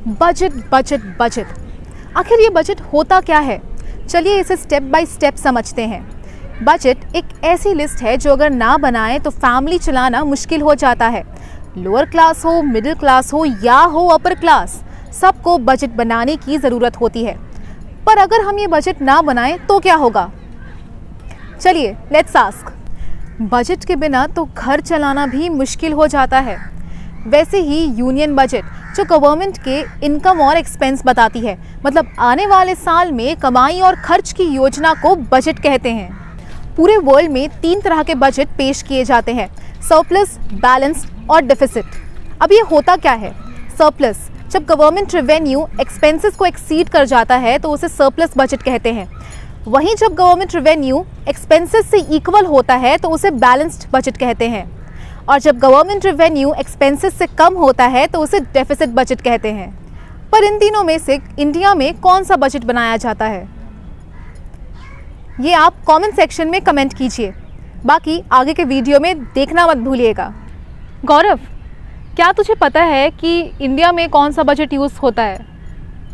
Budget budget budget, आखिर ये budget होता क्या है? चलिए इसे स्टेप बाय स्टेप समझते हैं। बजट एक ऐसी लिस्ट है जो अगर ना बनाए तो फैमिली चलाना मुश्किल हो जाता है। लोअर क्लास हो, मिडिल क्लास हो या हो अपर क्लास, सबको बजट बनाने की ज़रूरत होती है। पर अगर हम ये बजट ना बनाएं तो क्या होगा? चलिए लेट्स आस्क। बजट के बिना तो घर चलाना भी मुश्किल हो जाता है। वैसे ही यूनियन बजट जो गवर्नमेंट के इनकम और एक्सपेंस बताती है, मतलब आने वाले साल में कमाई और खर्च की योजना को बजट कहते हैं। पूरे वर्ल्ड में 3 तरह के बजट पेश किए जाते हैं: सरप्लस, बैलेंस्ड और डेफिसिट। अब ये होता क्या है? सरप्लस, जब गवर्नमेंट रेवेन्यू एक्सपेंसेस को एक्सीड कर जाता है तो उसे सरप्लस बजट कहते हैं। वहीं जब गवर्नमेंट रेवेन्यू एक्सपेंसेस से इक्वल होता है तो उसे बैलेंस्ड बजट कहते हैं। और जब गवर्नमेंट रेवेन्यू एक्सपेंसेस से कम होता है तो उसे डेफिसिट बजट कहते हैं। पर इन तीनों में से इंडिया में कौन सा बजट बनाया जाता है? ये आप कमेंट सेक्शन में कमेंट कीजिए। बाकी आगे के वीडियो में देखना मत भूलिएगा। गौरव, क्या तुझे पता है कि इंडिया में कौन सा बजट यूज़ होता है?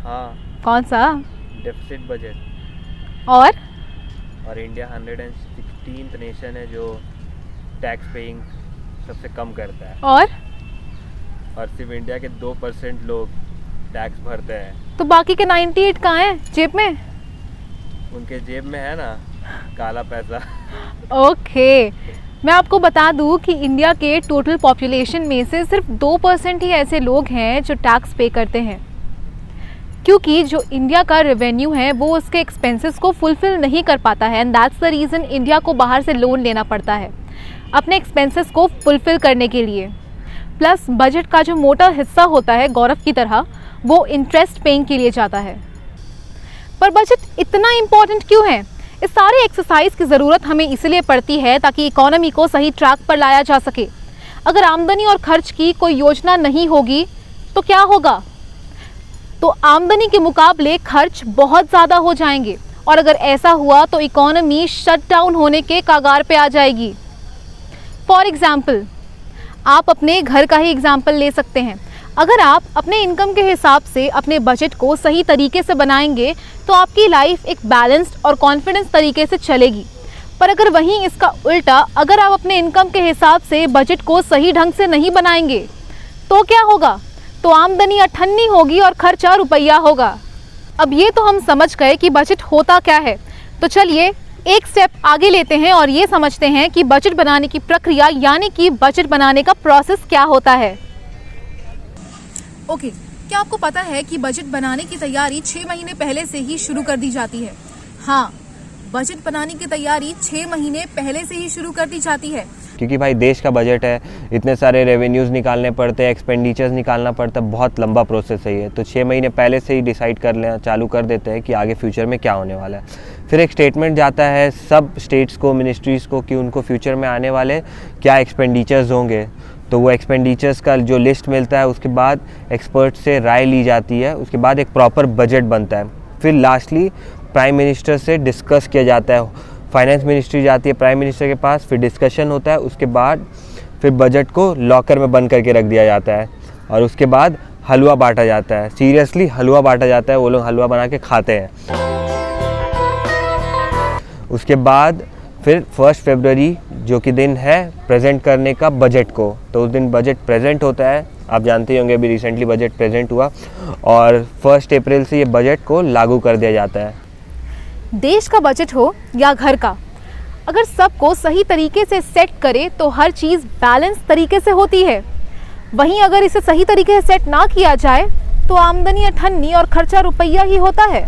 हाँ। कौन सा? Deficit budget. और इंडिया 116th नेशन है जो टैक्स पेइंग सबसे कम करता है। और सिर्फ इंडिया के 2% लोग टैक्स भरते हैं। तो बाकी के 98 कहाँ हैं? जेब में? उनके जेब में है ना काला पैसा। ओके, मैं आपको बता दूं कि इंडिया के टोटल पॉपुलेशन में से सिर्फ 2% ही ऐसे लोग हैं जो टैक्स पे करते हैं, क्योंकि जो इंडिया का रेवेन्यू है वो उसके एक्सपेंसेस को फुलफिल नहीं कर पाता है। And that's the reason India को बाहर से लोन लेना पड़ता है अपने एक्सपेंसेस को फुलफिल करने के लिए। प्लस बजट का जो मोटा हिस्सा होता है गौरव की तरह, वो इंटरेस्ट पेइंग के लिए जाता है। पर बजट इतना इम्पोर्टेंट क्यों है? इस सारे एक्सरसाइज की ज़रूरत हमें इसलिए पड़ती है ताकि इकोनॉमी को सही ट्रैक पर लाया जा सके। अगर आमदनी और खर्च की कोई योजना नहीं होगी तो क्या होगा? तो आमदनी के मुकाबले खर्च बहुत ज़्यादा हो जाएंगे, और अगर ऐसा हुआ तो इकोनॉमी शट डाउन होने के कगार पे आ जाएगी। फॉर एग्ज़ाम्पल, आप अपने घर का ही एग्ज़ाम्पल ले सकते हैं। अगर आप अपने इनकम के हिसाब से अपने बजट को सही तरीके से बनाएंगे तो आपकी लाइफ एक बैलेंस्ड और कॉन्फिडेंस तरीके से चलेगी। पर अगर वहीं इसका उल्टा, अगर आप अपने इनकम के हिसाब से बजट को सही ढंग से नहीं बनाएंगे तो क्या होगा? तो आमदनी अठन्नी होगी और खर्चा रुपया होगा। अब ये तो हम समझ गए कि बजट होता क्या है। तो चलिए एक स्टेप आगे लेते हैं और ये समझते हैं कि बजट बनाने की प्रक्रिया, यानी कि बजट बनाने का प्रोसेस क्या होता है। ओके, क्या आपको पता है कि बजट बनाने की तैयारी 6 महीने पहले से ही शुरू कर दी जाती है? हाँ, बजट बनाने की तैयारी 6 महीने पहले से ही शुरू कर दी जाती है। क्योंकि भाई देश का बजट है, इतने सारे रेवेन्यूज़ निकालने पड़ते हैं, एक्सपेंडिचर्स निकालना पड़ता है, बहुत लंबा प्रोसेस है ये। तो 6 महीने पहले से ही डिसाइड कर लेना चालू कर देते हैं कि आगे फ्यूचर में क्या होने वाला है। फिर एक स्टेटमेंट जाता है सब स्टेट्स को, मिनिस्ट्रीज़ को, कि उनको फ्यूचर में आने वाले क्या एक्सपेंडिचर्स होंगे। तो वो एक्सपेंडिचर्स का जो लिस्ट मिलता है, उसके बाद एक्सपर्ट से राय ली जाती है, उसके बाद एक प्रॉपर बजट बनता है। फिर लास्टली प्राइम मिनिस्टर से डिस्कस किया जाता है, फाइनेंस मिनिस्ट्री जाती है प्राइम मिनिस्टर के पास, फिर डिस्कशन होता है, उसके बाद फिर बजट को लॉकर में बंद करके रख दिया जाता है और उसके बाद हलवा बांटा जाता है। सीरियसली हलवा बांटा जाता है, वो लोग हलवा बना के खाते हैं। उसके बाद फिर 1 फरवरी जो कि दिन है प्रेजेंट करने का बजट को, तो उस दिन बजट प्रेजेंट होता है। आप जानते होंगे अभी रिसेंटली बजट प्रेजेंट हुआ और 1 अप्रैल से ये बजट को लागू कर दिया जाता है। देश का बजट हो या घर का, अगर सबको सही तरीके से सेट करे तो हर चीज़ बैलेंस तरीके से होती है। वहीं अगर इसे सही तरीके से सेट ना किया जाए तो आमदनी अठन्नी और खर्चा रुपया ही होता है।